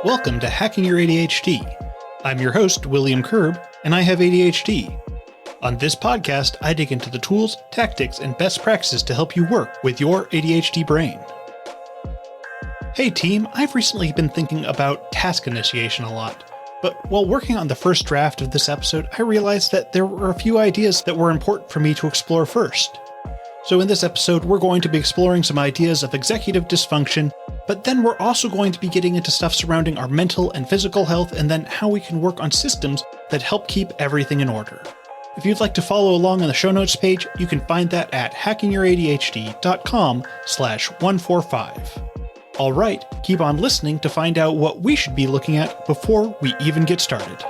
Welcome to Hacking Your ADHD. I'm your host, William Kerb, and I have ADHD. On this podcast, I dig into the tools, tactics, and best practices to help you work with your ADHD brain. Hey team, I've recently been thinking about task initiation a lot, but while working on the first draft of this episode, I realized that there were a few ideas that were important for me to explore first. So in this episode, we're going to be exploring some ideas of executive dysfunction, but then we're also going to be getting into stuff surrounding our mental and physical health, and then how we can work on systems that help keep everything in order. If you'd like to follow along on the show notes page, you can find that at hackingYourADHD.com/145. All right, keep on listening to find out what we should be looking at before we even get started.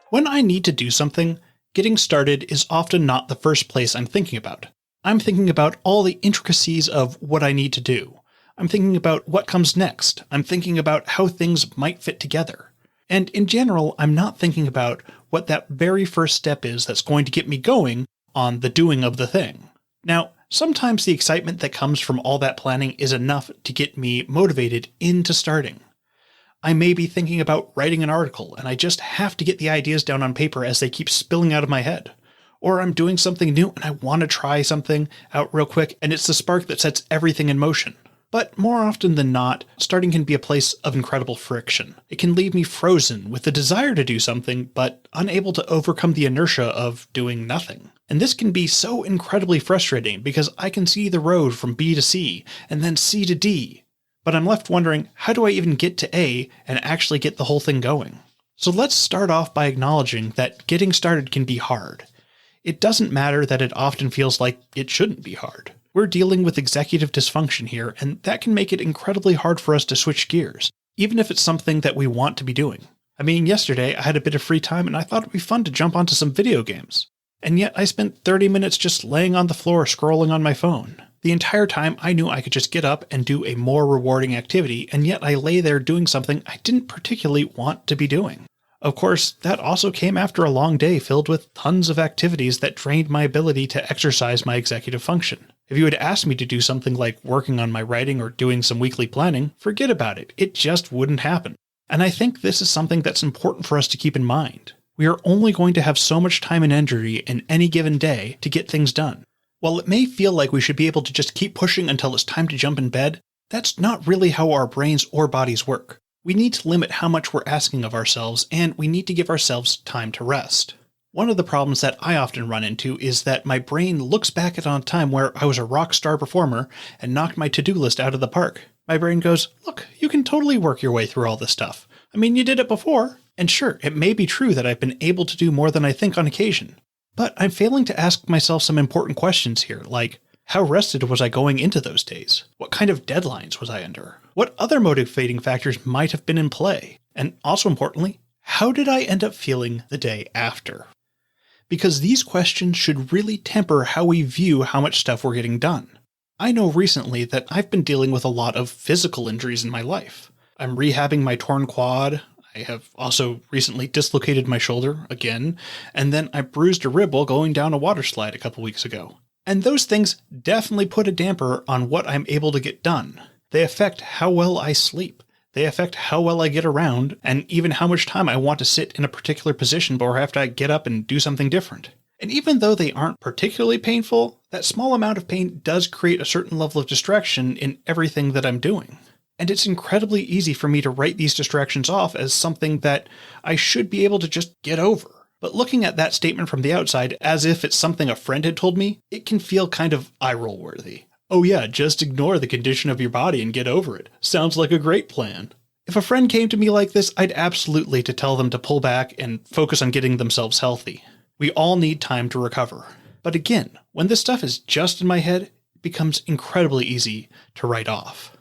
When I need to do something, getting started is often not the first place I'm thinking about. I'm thinking about all the intricacies of what I need to do. I'm thinking about what comes next. I'm thinking about how things might fit together. And in general, I'm not thinking about what that very first step is that's going to get me going on the doing of the thing. Now, sometimes the excitement that comes from all that planning is enough to get me motivated into starting. I may be thinking about writing an article, and I just have to get the ideas down on paper as they keep spilling out of my head. Or I'm doing something new and I want to try something out real quick, and it's the spark that sets everything in motion. But more often than not, starting can be a place of incredible friction. It can leave me frozen with the desire to do something, but unable to overcome the inertia of doing nothing. And this can be so incredibly frustrating because I can see the road from B to C and then C to D. But I'm left wondering, how do I even get to A and actually get the whole thing going? So let's start off by acknowledging that getting started can be hard. It doesn't matter that it often feels like it shouldn't be hard. We're dealing with executive dysfunction here, and that can make it incredibly hard for us to switch gears, even if it's something that we want to be doing. I mean, yesterday I had a bit of free time and I thought it'd be fun to jump onto some video games. And yet I spent 30 minutes just laying on the floor scrolling on my phone. The entire time I knew I could just get up and do a more rewarding activity, and yet I lay there doing something I didn't particularly want to be doing. Of course, that also came after a long day filled with tons of activities that drained my ability to exercise my executive function. If you had asked me to do something like working on my writing or doing some weekly planning, forget about it. It just wouldn't happen. And I think this is something that's important for us to keep in mind. We are only going to have so much time and energy in any given day to get things done. While it may feel like we should be able to just keep pushing until it's time to jump in bed, that's not really how our brains or bodies work. We need to limit how much we're asking of ourselves, and we need to give ourselves time to rest. One of the problems that I often run into is that my brain looks back at a time where I was a rock star performer and knocked my to-do list out of the park. My brain goes, look, you can totally work your way through all this stuff. I mean, you did it before. And sure, it may be true that I've been able to do more than I think on occasion. But I'm failing to ask myself some important questions here, like, how rested was I going into those days? What kind of deadlines was I under? What other motivating factors might have been in play? And also importantly, how did I end up feeling the day after? Because these questions should really temper how we view how much stuff we're getting done. I know recently that I've been dealing with a lot of physical injuries in my life. I'm rehabbing my torn quad. I have also recently dislocated my shoulder again, and then I bruised a rib while going down a water slide a couple weeks ago. And those things definitely put a damper on what I'm able to get done. They affect how well I sleep. They affect how well I get around, and even how much time I want to sit in a particular position or have to get up and do something different. And even though they aren't particularly painful, that small amount of pain does create a certain level of distraction in everything that I'm doing. And it's incredibly easy for me to write these distractions off as something that I should be able to just get over. But looking at that statement from the outside as if it's something a friend had told me, it can feel kind of eye-roll worthy. Oh yeah, just ignore the condition of your body and get over it. Sounds like a great plan. If a friend came to me like this, I'd absolutely to tell them to pull back and focus on getting themselves healthy. We all need time to recover. But again, when this stuff is just in my head, it becomes incredibly easy to write off.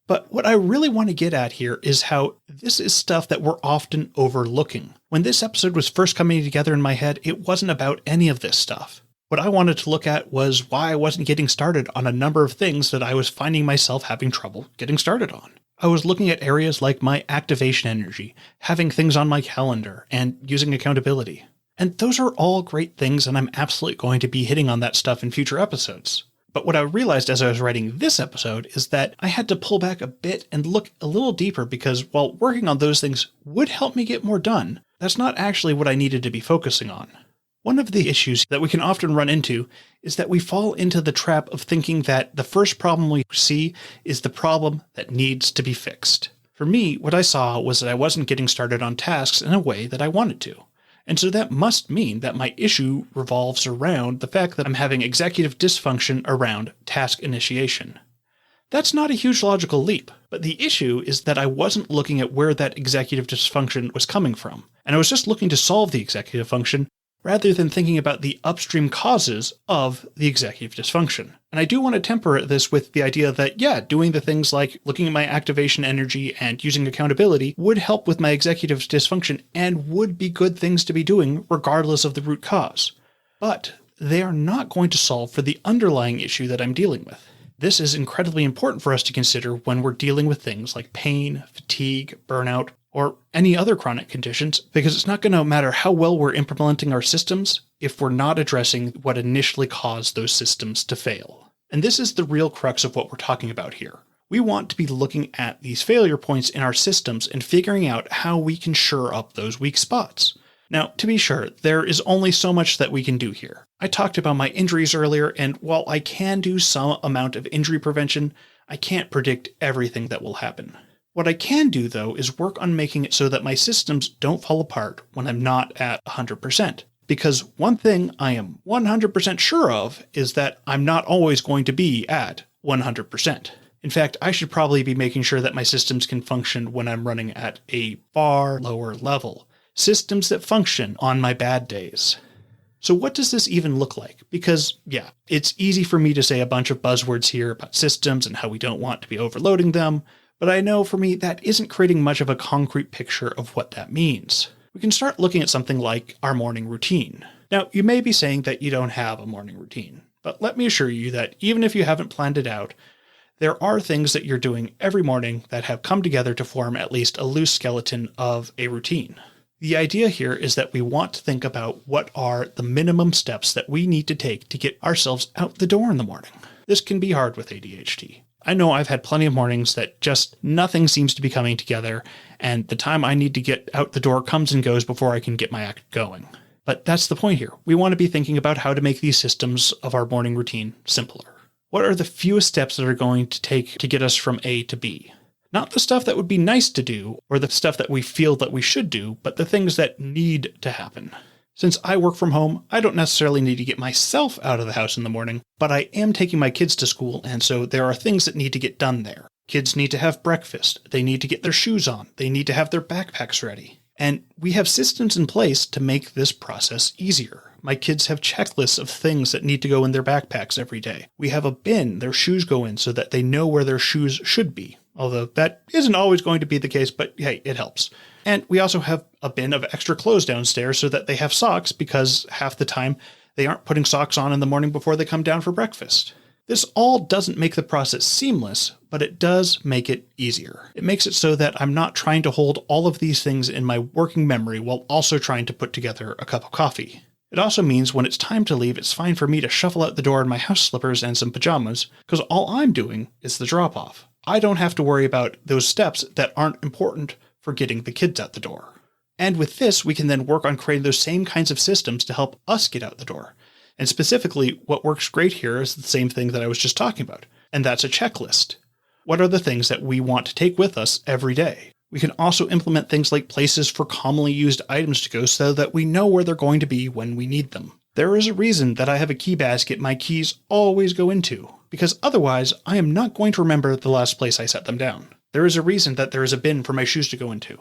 But what I really want to get at here is how this is stuff that we're often overlooking. When this episode was first coming together in my head, it wasn't about any of this stuff. What I wanted to look at was why I wasn't getting started on a number of things that I was finding myself having trouble getting started on. I was looking at areas like my activation energy, having things on my calendar, and using accountability. And those are all great things, and I'm absolutely going to be hitting on that stuff in future episodes. But what I realized as I was writing this episode is that I had to pull back a bit and look a little deeper because while working on those things would help me get more done, that's not actually what I needed to be focusing on. One of the issues that we can often run into is that we fall into the trap of thinking that the first problem we see is the problem that needs to be fixed. For me, what I saw was that I wasn't getting started on tasks in a way that I wanted to. And so that must mean that my issue revolves around the fact that I'm having executive dysfunction around task initiation. That's not a huge logical leap, but the issue is that I wasn't looking at where that executive dysfunction was coming from, and I was just looking to solve the executive function rather than thinking about the upstream causes of the executive dysfunction. And I do want to temper this with the idea that, doing the things like looking at my activation energy and using accountability would help with my executive dysfunction and would be good things to be doing regardless of the root cause. But they are not going to solve for the underlying issue that I'm dealing with. This is incredibly important for us to consider when we're dealing with things like pain, fatigue, burnout, or any other chronic conditions, because it's not going to matter how well we're implementing our systems if we're not addressing what initially caused those systems to fail. And this is the real crux of what we're talking about here. We want to be looking at these failure points in our systems and figuring out how we can shore up those weak spots. Now, to be sure, there is only so much that we can do here. I talked about my injuries earlier, and while I can do some amount of injury prevention, I can't predict everything that will happen. What I can do, though, is work on making it so that my systems don't fall apart when I'm not at 100%. Because one thing I am 100% sure of is that I'm not always going to be at 100%. In fact, I should probably be making sure that my systems can function when I'm running at a far lower level. Systems that function on my bad days. So what does this even look like? Because, it's easy for me to say a bunch of buzzwords here about systems and how we don't want to be overloading them. But I know for me that isn't creating much of a concrete picture of what that means. We can start looking at something like our morning routine. Now, you may be saying that you don't have a morning routine, but let me assure you that even if you haven't planned it out, there are things that you're doing every morning that have come together to form at least a loose skeleton of a routine. The idea here is that we want to think about what are the minimum steps that we need to take to get ourselves out the door in the morning. This can be hard with ADHD. I know I've had plenty of mornings that just nothing seems to be coming together, and the time I need to get out the door comes and goes before I can get my act going. But that's the point here. We want to be thinking about how to make these systems of our morning routine simpler. What are the fewest steps that are going to take to get us from A to B? Not the stuff that would be nice to do, or the stuff that we feel that we should do, but the things that need to happen. Since I work from home, I don't necessarily need to get myself out of the house in the morning, but I am taking my kids to school, and so there are things that need to get done there. Kids need to have breakfast, they need to get their shoes on, they need to have their backpacks ready. And we have systems in place to make this process easier. My kids have checklists of things that need to go in their backpacks every day. We have a bin their shoes go in so that they know where their shoes should be. Although that isn't always going to be the case, but hey, it helps. And we also have a bin of extra clothes downstairs so that they have socks because half the time they aren't putting socks on in the morning before they come down for breakfast. This all doesn't make the process seamless, but it does make it easier. It makes it so that I'm not trying to hold all of these things in my working memory while also trying to put together a cup of coffee. It also means when it's time to leave, it's fine for me to shuffle out the door in my house slippers and some pajamas, because all I'm doing is the drop-off. I don't have to worry about those steps that aren't important for getting the kids out the door. And with this, we can then work on creating those same kinds of systems to help us get out the door. And specifically, what works great here is the same thing that I was just talking about, and that's a checklist. What are the things that we want to take with us every day? We can also implement things like places for commonly used items to go so that we know where they're going to be when we need them. There is a reason that I have a key basket my keys always go into, because otherwise I am not going to remember the last place I set them down. There is a reason that there is a bin for my shoes to go into.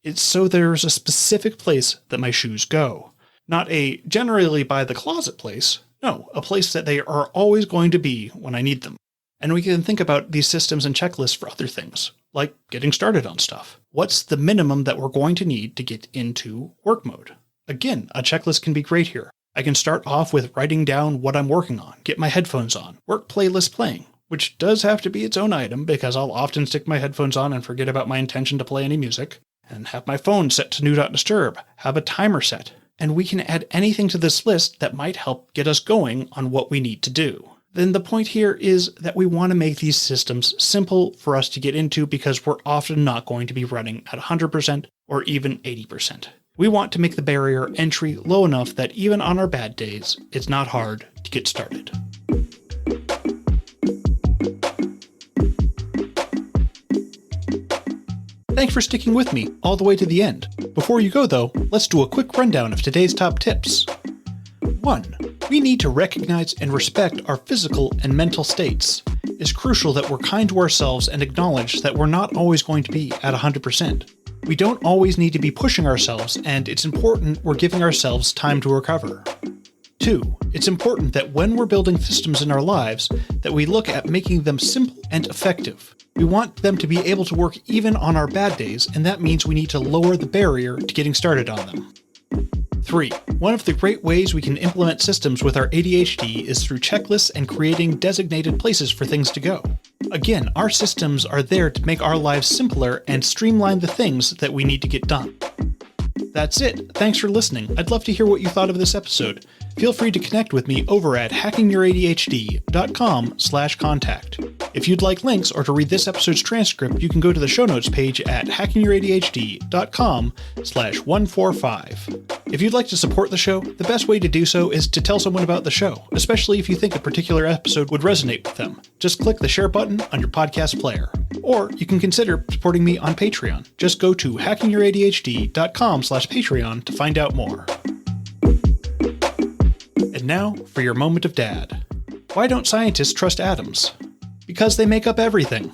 It's so there is a specific place that my shoes go. Not a generally by the closet place, no, a place that they are always going to be when I need them. And we can think about these systems and checklists for other things, like getting started on stuff. What's the minimum that we're going to need to get into work mode? Again, a checklist can be great here. I can start off with writing down what I'm working on, get my headphones on, work playlist playing, which does have to be its own item because I'll often stick my headphones on and forget about my intention to play any music, and have my phone set to Do Not Disturb, have a timer set, and we can add anything to this list that might help get us going on what we need to do. then the point here is that we want to make these systems simple for us to get into because we're often not going to be running at 100% or even 80%. We want to make the barrier entry low enough that even on our bad days, it's not hard to get started. Thanks for sticking with me all the way to the end. Before you go though, let's do a quick rundown of today's top tips. 1. We need to recognize and respect our physical and mental states. It's crucial that we're kind to ourselves and acknowledge that we're not always going to be at 100%. We don't always need to be pushing ourselves, and it's important we're giving ourselves time to recover. 2. It's important that when we're building systems in our lives, that we look at making them simple and effective. We want them to be able to work even on our bad days, and that means we need to lower the barrier to getting started on them. 3. One of the great ways we can implement systems with our ADHD is through checklists and creating designated places for things to go. Again, our systems are there to make our lives simpler and streamline the things that we need to get done. That's it. Thanks for listening. I'd love to hear what you thought of this episode. Feel free to connect with me over at hackingYourADHD.com/contact. If you'd like links or to read this episode's transcript, you can go to the show notes page at hackingYourADHD.com/145. If you'd like to support the show, the best way to do so is to tell someone about the show, especially if you think a particular episode would resonate with them. Just click the share button on your podcast player. Or you can consider supporting me on Patreon. Just go to hackingYourADHD.com/Patreon to find out more. And now for your moment of dad. Why don't scientists trust atoms? Because they make up everything.